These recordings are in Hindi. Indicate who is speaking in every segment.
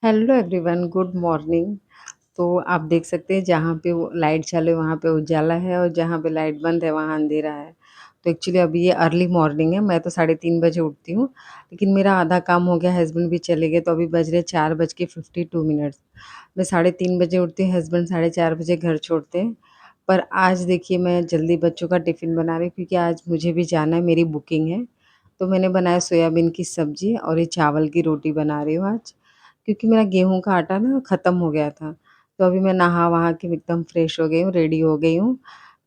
Speaker 1: Hello everyone, good morning. तो आप देख सकते हैं जहाँ पे वो लाइट चालू है वहाँ पे उजाला है और जहाँ पे लाइट बंद है वहाँ अंधेरा है। तो एक्चुअली अभी ये अर्ली मॉर्निंग है, मैं तो 3:30 बजे उठती हूँ, लेकिन मेरा आधा काम हो गया, हस्बैंड भी चले गए तो अभी बज रहे 4:52। मैं 3:30 बजे उठती हूँ, हस्बैंड 4:30 बजे घर छोड़ते हैं। पर आज देखिए मैं जल्दी बच्चों का टिफ़िन बना रही हूँ क्योंकि आज मुझे भी जाना है, मेरी बुकिंग है। तो मैंने बनाया सोयाबीन की सब्ज़ी और ये चावल की रोटी बना रही हूँ आज। क्योंकि मेरा गेहूँ का आटा ना ख़त्म हो गया था, तो अभी मैं नहा-वहा के एकदम फ्रेश हो गई हूँ, रेडी हो गई हूँ,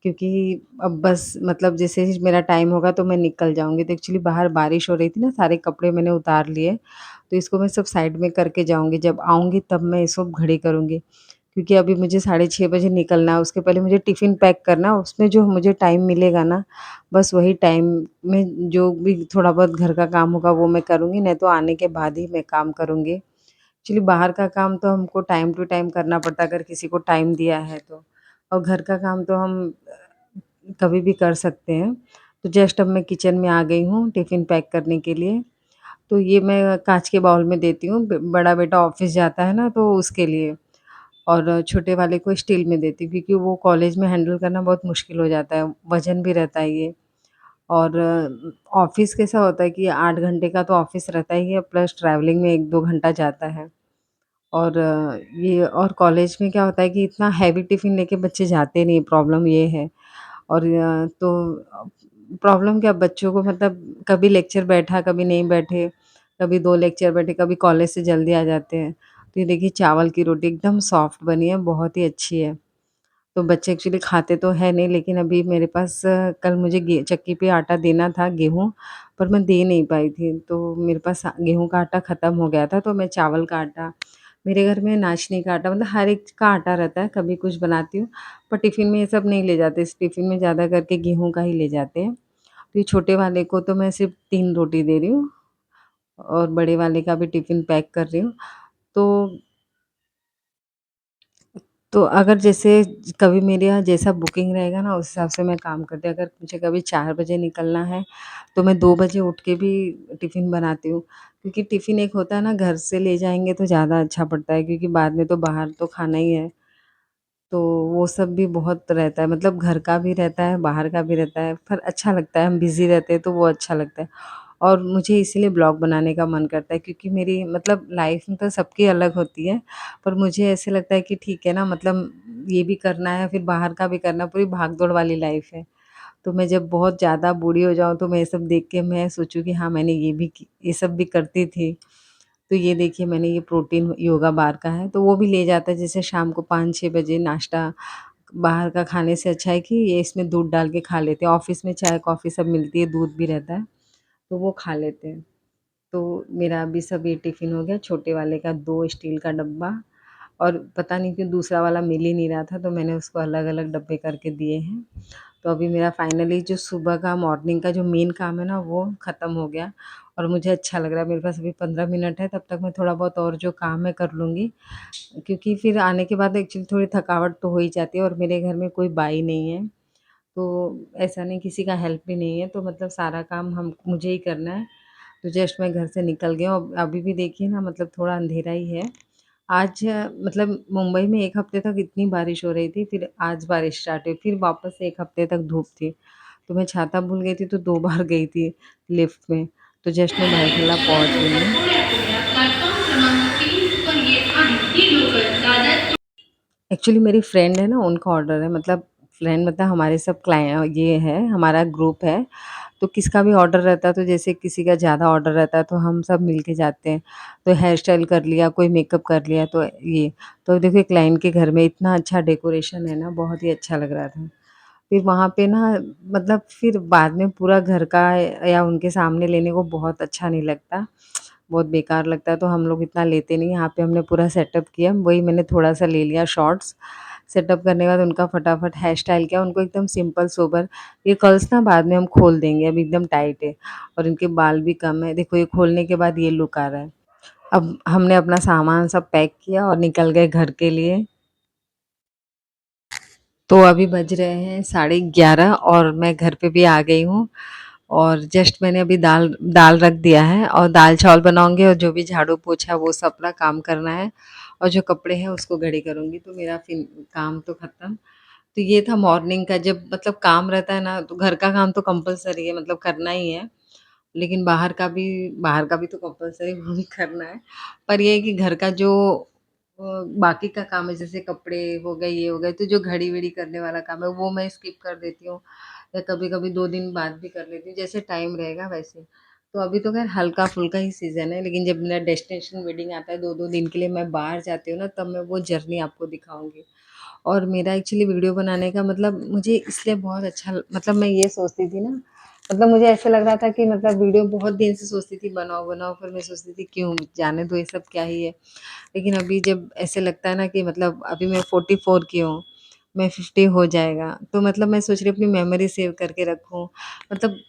Speaker 1: क्योंकि अब बस मतलब जैसे ही मेरा टाइम होगा तो मैं निकल जाऊँगी। तो एक्चुअली बाहर बारिश हो रही थी ना, सारे कपड़े मैंने उतार लिए, तो इसको मैं सब साइड में करके जाऊँगी, जब आऊँगी तब मैं इसको घड़ी करूँगी। क्योंकि अभी मुझे 6:30 बजे निकलना है, उसके पहले मुझे टिफ़िन पैक करना है, उसमें जो मुझे टाइम मिलेगा ना, बस वही टाइम में जो भी थोड़ा बहुत घर का काम होगा वो मैं करूँगी, नहीं तो आने के बाद ही मैं काम करूँगी। एक्चुअली बाहर का काम तो हमको टाइम टू टाइम करना पड़ता है अगर किसी को टाइम दिया है तो, और घर का काम तो हम कभी भी कर सकते हैं। तो जस्ट अब मैं किचन में आ गई हूँ टिफ़िन पैक करने के लिए। तो ये मैं काँच के बाउल में देती हूँ, ब बड़ा बेटा ऑफ़िस जाता है ना तो उसके लिए, और छोटे वाले को स्टील में देती हूँ क्योंकि वो कॉलेज में हैंडल करना बहुत मुश्किल हो जाता है, वज़न भी रहता है ये। और ऑफ़िस कैसा होता है कि 8 घंटे का तो ऑफ़िस रहता ही है, प्लस ट्रैवलिंग में 1-2 घंटा जाता है। और ये और कॉलेज में क्या होता है कि इतना हैवी टिफ़िन लेके बच्चे जाते नहीं, प्रॉब्लम ये है। और प्रॉब्लम क्या, बच्चों को मतलब कभी लेक्चर बैठा, कभी नहीं बैठे, कभी 2 लेक्चर बैठे, कभी कॉलेज से जल्दी आ जाते हैं। तो ये देखिए चावल की रोटी एकदम सॉफ्ट बनी है, बहुत ही अच्छी है। तो बच्चे एक्चुअली खाते तो हैं नहीं, लेकिन अभी मेरे पास कल मुझे गे चक्की पे आटा देना था गेहूँ, पर मैं दे नहीं पाई थी। तो मेरे पास गेहूँ का आटा ख़त्म हो गया था, तो मैं चावल का आटा, मेरे घर में नाचनी का आटा मतलब हर एक का आटा रहता है, कभी कुछ बनाती हूँ, पर टिफ़िन में ये सब नहीं ले जाते, इस टिफ़िन में ज़्यादा करके गेहूँ का ही ले जाते हैं। तो ये छोटे वाले को तो मैं सिर्फ़ 3 रोटी दे रही हूँ और बड़े वाले का भी टिफ़िन पैक कर रही हूँ। तो तो अगर जैसे कभी मेरे यहाँ जैसा बुकिंग रहेगा ना, उस हिसाब से मैं काम करती हूँ। अगर मुझे कभी 4 बजे निकलना है, तो मैं 2 बजे उठ के भी टिफ़िन बनाती हूँ। क्योंकि टिफ़िन एक होता है ना, घर से ले जाएँगे तो ज़्यादा अच्छा पड़ता है क्योंकि बाद में तो बाहर तो खाना ही है। तो वो सब भी बहुत रहता है, मतलब घर का भी रहता है, बाहर का भी रहता है, पर अच्छा लगता है, हम बिज़ी रहते हैं तो वो अच्छा लगता है। और मुझे इसीलिए ब्लॉग बनाने का मन करता है क्योंकि मेरी मतलब लाइफ़ में तो सबकी अलग होती है, पर मुझे ऐसे लगता है कि ठीक है ना, मतलब ये भी करना है, फिर बाहर का भी करना है, पूरी भाग-दौड़ वाली लाइफ़ है। तो मैं जब बहुत ज़्यादा बूढ़ी हो जाऊँ तो मैं ये सब देख के मैं सोचूँ कि हाँ, मैंने ये सब भी करती थी। तो ये देखिए मैंने ये प्रोटीन योगा बार का है, तो वो भी ले जाता है, जैसे शाम को 5-6 बजे नाश्ता बाहर का खाने से अच्छा है कि ये इसमें दूध डाल के खा लेते हैं। ऑफ़िस में चाय-कॉफ़ी सब मिलती है, दूध भी रहता है, तो वो खा लेते हैं। तो मेरा अभी सब ये टिफ़िन हो गया, छोटे वाले का 2 स्टील का डब्बा, और पता नहीं क्यों दूसरा वाला मिल ही नहीं रहा था, तो मैंने उसको अलग-अलग डब्बे करके दिए हैं। तो अभी मेरा फाइनली जो सुबह का मॉर्निंग का जो मेन काम है ना, वो ख़त्म हो गया और मुझे अच्छा लग रहा है। मेरे पास अभी 15 मिनट है, तब तक मैं थोड़ा बहुत और जो काम है कर लूँगी, क्योंकि फिर आने के बाद एक्चुअली थोड़ी थकावट तो हो ही जाती है और मेरे घर में कोई बाई नहीं है, तो ऐसा नहीं किसी का हेल्प भी नहीं है, तो मतलब सारा काम हम मुझे ही करना है। तो जस्ट मैं घर से निकल गई हूँ, अभी भी देखिए ना मतलब थोड़ा अंधेरा ही है। आज मतलब मुंबई में 1 हफ्ते तक इतनी बारिश हो रही थी, फिर आज बारिश स्टार्ट हुई, फिर वापस से 1 हफ्ते तक धूप थी। तो मैं छाता भूल गई थी तो 2 बार गई थी लिफ्ट में, तो जस्ट मैं भायखला पहुँच गई हूँ। प्लेटफ़ॉर्म क्रमांक 3 पर ये आहे ती लोकल दादर। एक्चुअली मेरी फ्रेंड है ना, उनका ऑर्डर है, मतलब फ्रेंड मतलब हमारे सब ये है, हमारा ग्रुप है, तो किसका भी ऑर्डर रहता है तो जैसे किसी का ज़्यादा ऑर्डर रहता है तो हम सब मिल के जाते हैं। तो हेयर स्टाइल कर लिया, कोई मेकअप कर लिया, तो ये तो देखो, एक क्लाइंट के घर में इतना अच्छा डेकोरेशन है ना, बहुत ही अच्छा लग रहा था। फिर वहाँ पे ना मतलब फिर बाद में पूरा घर का या उनके सामने लेने को बहुत अच्छा नहीं लगता, बहुत बेकार लगता है, तो हम लोग इतना लेते नहीं। यहाँ पे हमने पूरा सेटअप किया, वही मैंने थोड़ा-सा ले लिया शॉर्ट्स। सेटअप करने के बाद उनका फटाफट हेयर स्टाइल किया, उनको एकदम सिंपल सोबर। ये कर्ल्स ना बाद में हम खोल देंगे, अभी एकदम टाइट है और इनके बाल भी कम है। देखो ये खोलने के बाद ये लुक आ रहा है। अब हमने अपना सामान सब पैक किया और निकल गए घर के लिए। तो अभी बज रहे हैं 11:30 और मैं घर पे भी आ गई हूँ। और जस्ट मैंने अभी दाल दाल रख दिया है और दाल-चावल बनाऊँगी और जो भी झाड़ू-पोछा वो सब अपना काम करना है और जो कपड़े हैं उसको घड़ी करूँगी तो मेरा फिर काम तो खत्म। तो ये था मॉर्निंग का जब मतलब काम रहता है ना तो घर का काम तो कंपल्सरी है मतलब करना ही है। लेकिन बाहर का भी तो कंपल्सरी वो भी करना है। पर ये है कि घर का जो बाकी का काम है जैसे कपड़े हो गए, ये हो गए, तो जो घड़ी-वड़ी करने वाला काम है वो मैं स्किप कर देती हूँ या कभी-कभी 2 दिन बाद भी कर लेती हूँ, जैसे टाइम रहेगा वैसे। तो अभी तो ख़ैर हल्का-फुल्का ही सीज़न है, लेकिन जब मेरा डेस्टिनेशन वेडिंग आता है 2-2 दिन के लिए मैं बाहर जाती हूँ ना, तब मैं वो जर्नी आपको दिखाऊँगी। और मेरा एक्चुअली वीडियो बनाने का मतलब मुझे इसलिए बहुत अच्छा मतलब मैं ये सोचती थी ना मतलब मुझे ऐसा लग रहा था कि मतलब वीडियो बहुत दिन से सोचती थी बनाओ बनाओ फिर मैं सोचती थी क्यों जाने दो ये सब क्या ही है लेकिन अभी जब ऐसे लगता है ना कि मतलब अभी मैं 44 की हूँ मैं 50 हो जाएगा तो मतलब मैं सोच रही हूँ अपनी मेमोरी सेव करके रखूँ मतलब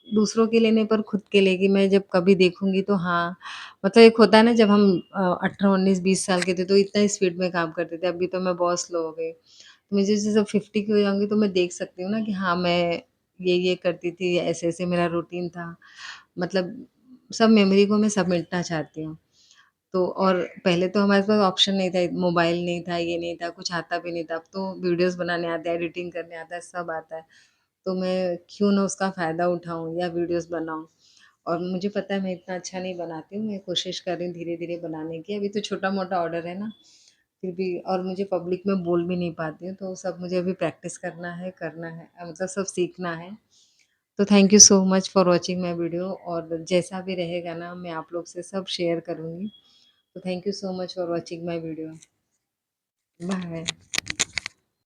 Speaker 1: दूसरों के लिए नहीं पर खुद के लिए कि मैं जब कभी देखूंगी तो हाँ मतलब एक होता है ना जब हम 18 19 20 साल के थे तो इतना स्पीड में काम करते थे अभी तो मैं बहुत स्लो हो गई तो मुझे जैसे जब 50 की हो जाऊंगी तो मैं देख सकती हूँ ना कि हाँ मैं ये करती थी ऐसे ऐसे मेरा रूटीन था मतलब सब मेमोरी को मैं समेटना चाहती हूँ तो और पहले तो हमारे पास ऑप्शन नहीं था, मोबाइल नहीं था, ये नहीं था, कुछ आता भी नहीं था। अब तो वीडियोज़ बनाने आते हैं, एडिटिंग करने आता है, सब आता है। तो मैं क्यों ना उसका फ़ायदा उठाऊँ या वीडियोज़ बनाऊँ। और मुझे पता है मैं इतना अच्छा नहीं बनाती हूँ, मैं कोशिश कर रही हूँ धीरे-धीरे बनाने की। अभी तो छोटा-मोटा ऑर्डर है ना, फिर भी और मुझे पब्लिक में बोल भी नहीं पाती हूँ, तो सब मुझे अभी प्रैक्टिस करना है मतलब सब सीखना है। तो thank you so much for watching my video और जैसा भी रहेगा ना मैं आप लोग से सब शेयर करूँगी। So thank you so much for watching my video. Bye.